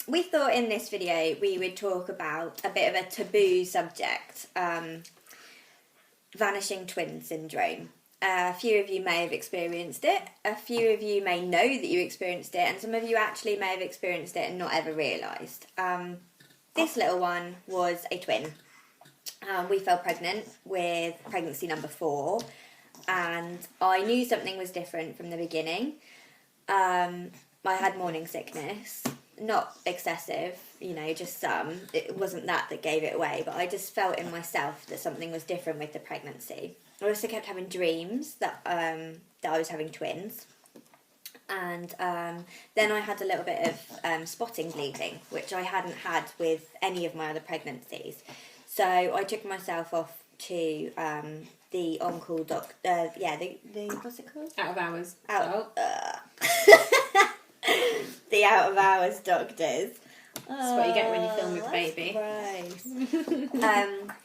we thought in this video we would talk about a bit of a taboo subject, vanishing twin syndrome. A few of you may have experienced it, a few of you may know that you experienced it, and some of you actually may have experienced it and not ever realised. This little one was a twin. We fell pregnant with pregnancy number 4, and I knew something was different from the beginning. I had morning sickness, not excessive, just some. It wasn't that gave it away, but I just felt in myself that something was different with the pregnancy. I also kept having dreams that I was having twins. And then I had a little bit of spotting bleeding, which I hadn't had with any of my other pregnancies. So I took myself off to the on-call doctor. The what's it called? Out of hours. The out of hours doctors. That's what you get when you film with baby.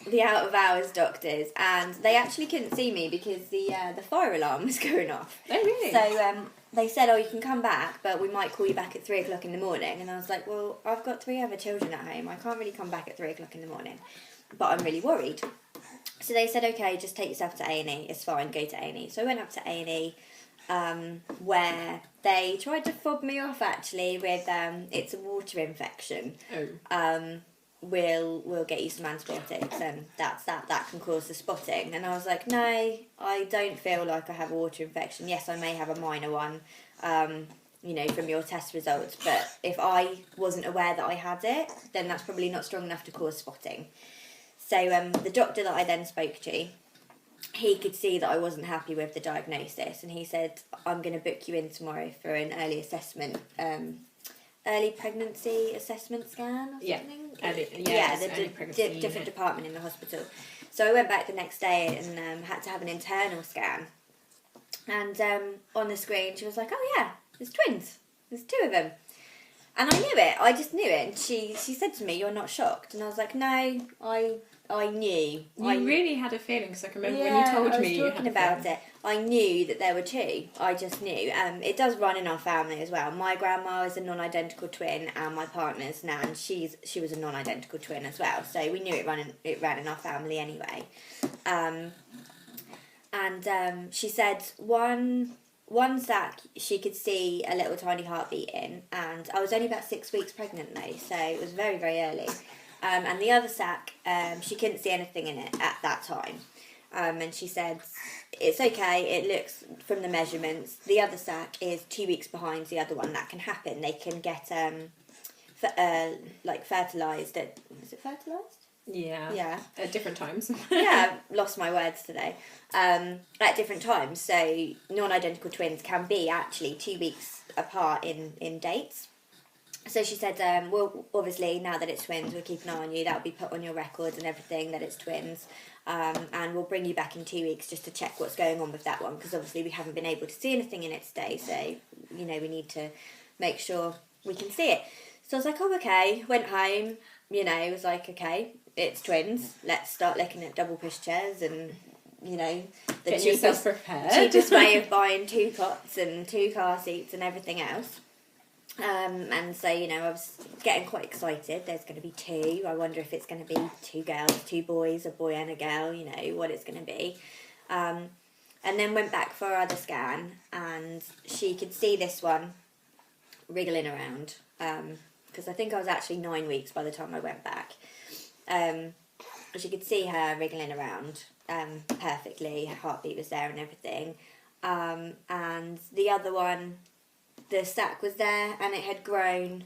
The out of hours doctors, and they actually couldn't see me because the fire alarm was going off. Oh really? So they said, you can come back, but we might call you back at 3 o'clock in the morning. And I was like, well, I've got 3 other children at home. I can't really come back at 3 o'clock in the morning, but I'm really worried. So they said, okay, just take yourself to A&E. It's fine, go to A&E. So I went up to A&E. Where they tried to fob me off actually with it's a water infection. We'll get you some antibiotics and that can cause the spotting. And I was like, no, I don't feel like I have a water infection. Yes, I may have a minor one, from your test results, but if I wasn't aware that I had it, then that's probably not strong enough to cause spotting. So the doctor that I then spoke to, he could see that I wasn't happy with the diagnosis, and he said, I'm going to book you in tomorrow for an early assessment, early pregnancy assessment scan or something? The different department in the hospital. So I went back the next day and had to have an internal scan. And on the screen she was like, oh yeah, there's twins. There's 2 of them. And I knew it. I just knew it. And she said to me, you're not shocked? And I was like, no, I knew. You really had a feeling, because I can remember when you told me. I was talking about it. I knew that there were 2. I just knew. It does run in our family as well. My grandma is a non-identical twin, and my partner's Nan, she was a non-identical twin as well. So we knew it ran in our family anyway. She said one sac she could see a little tiny heartbeat in, and I was only about 6 weeks pregnant though, so it was very, very early. And the other sac, she couldn't see anything in it at that time. And she said, it's okay, it looks from the measurements. The other sac is 2 weeks behind the other one. That can happen. They can get, fertilised at... Is it fertilised? Yeah. At different times. Yeah, I've lost my words today. At different times. So non-identical twins can be actually 2 weeks apart in dates. So she said, well, obviously, now that it's twins, we'll keep an eye on you. That'll be put on your records and everything, that it's twins. And we'll bring you back in 2 weeks just to check what's going on with that one, because obviously we haven't been able to see anything in it today. So, we need to make sure we can see it. So I was like, oh, okay. Went home, was like, okay, it's twins. Let's start looking at double pushchairs and, the Get yourself prepared. cheapest way of buying 2 cots and 2 car seats and everything else. And so, I was getting quite excited. There's going to be 2. I wonder if it's going to be 2 girls, 2 boys, a boy and a girl, what it's going to be. And then went back for our other scan, and she could see this one wriggling around. Because I think I was actually 9 weeks by the time I went back. She could see her wriggling around perfectly. Her heartbeat was there and everything. And the other one, the sac was there and it had grown,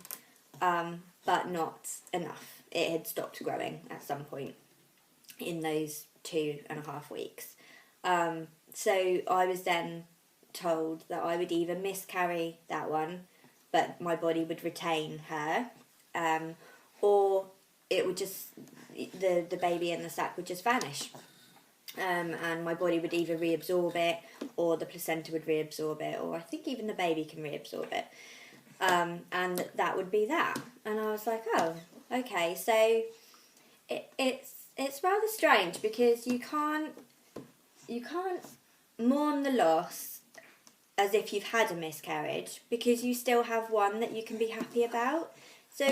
but not enough. It had stopped growing at some point in those 2.5 weeks. So I was then told that I would either miscarry that one, but my body would retain her, or it would just, the baby in the sac would just vanish. And my body would either reabsorb it, or the placenta would reabsorb it, or I think even the baby can reabsorb it. And that would be that. And I was like, oh, okay. So it's rather strange, because you can't mourn the loss as if you've had a miscarriage, because you still have one that you can be happy about. So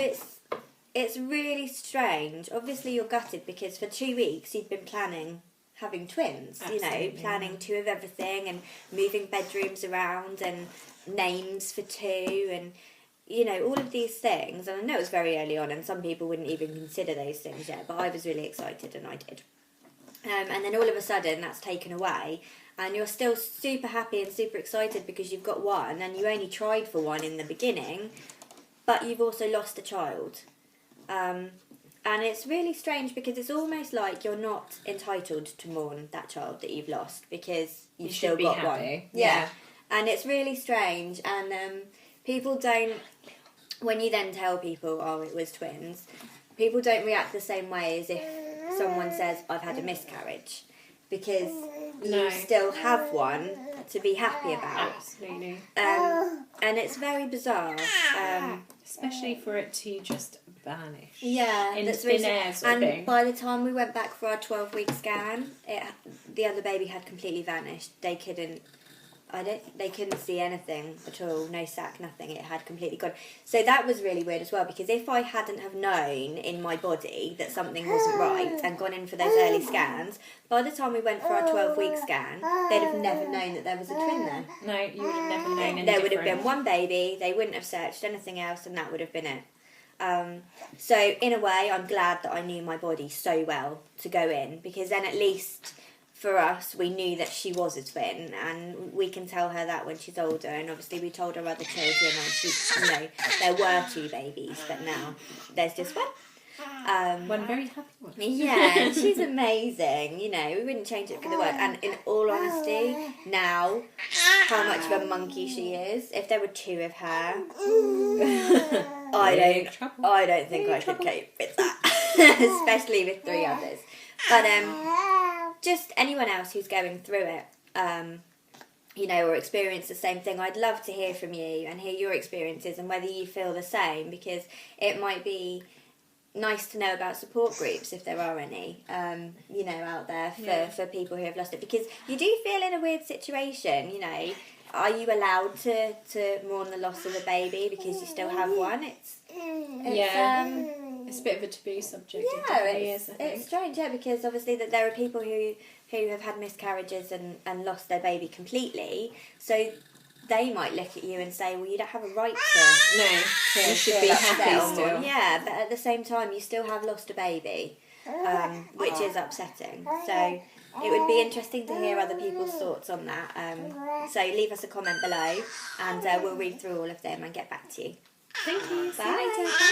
it's really strange. Obviously you're gutted because for 2 weeks you've been planning having twins. Absolutely, you know, planning 2 of everything and moving bedrooms around and names for 2 and, you know, all of these things. And I know it was very early on and some people wouldn't even consider those things yet, but I was really excited and I did. And then all of a sudden that's taken away and you're still super happy and super excited because you've got one and you only tried for one in the beginning, but you've also lost a child. And it's really strange because it's almost like you're not entitled to mourn that child that you've lost because you've still got happy. one. Yeah. And it's really strange. And people don't, when you then tell people, oh, it was twins, people don't react the same way as if someone says, I've had a miscarriage. Because you still have one to be happy about. Absolutely. And it's very bizarre. Especially for it to just vanish. Yeah. In thin air sort of thing. And by the time we went back for our 12-week scan, the other baby had completely vanished. They couldn't see anything at all, no sac, nothing. It had completely gone. So that was really weird as well, because if I hadn't have known in my body that something wasn't right and gone in for those early scans, by the time we went for our 12-week scan, they'd have never known that there was a twin there. No, you would have never known anything. There would have been one baby, they wouldn't have searched anything else, and that would have been it. So in a way, I'm glad that I knew my body so well to go in, because then at least for us, we knew that she was a twin, and we can tell her that when she's older. And obviously, we told our other children, and there were 2 babies, but now there's just one. One very happy one. Yeah, she's amazing. You know, we wouldn't change it for the world. And in all honesty, now, how much of a monkey she is. If there were 2 of her, I don't think I could cope with that, especially with 3 others. But just anyone else who's going through it, you know, or experience the same thing, I'd love to hear from you and hear your experiences and whether you feel the same, because it might be nice to know about support groups if there are any, you know, out there for people who have lost it, because you do feel in a weird situation, you know. Are you allowed to mourn the loss of a baby because you still have one? It's a bit of a taboo subject. Yeah, it's strange, because obviously that there are people who have had miscarriages and lost their baby completely, so they might look at you and say, well, you don't have a right to you should be happy still. Yeah, but at the same time, you still have lost a baby, which is upsetting. So it would be interesting to hear other people's thoughts on that. So leave us a comment below, and we'll read through all of them and get back to you. Thank you. Bye. See you later. Bye.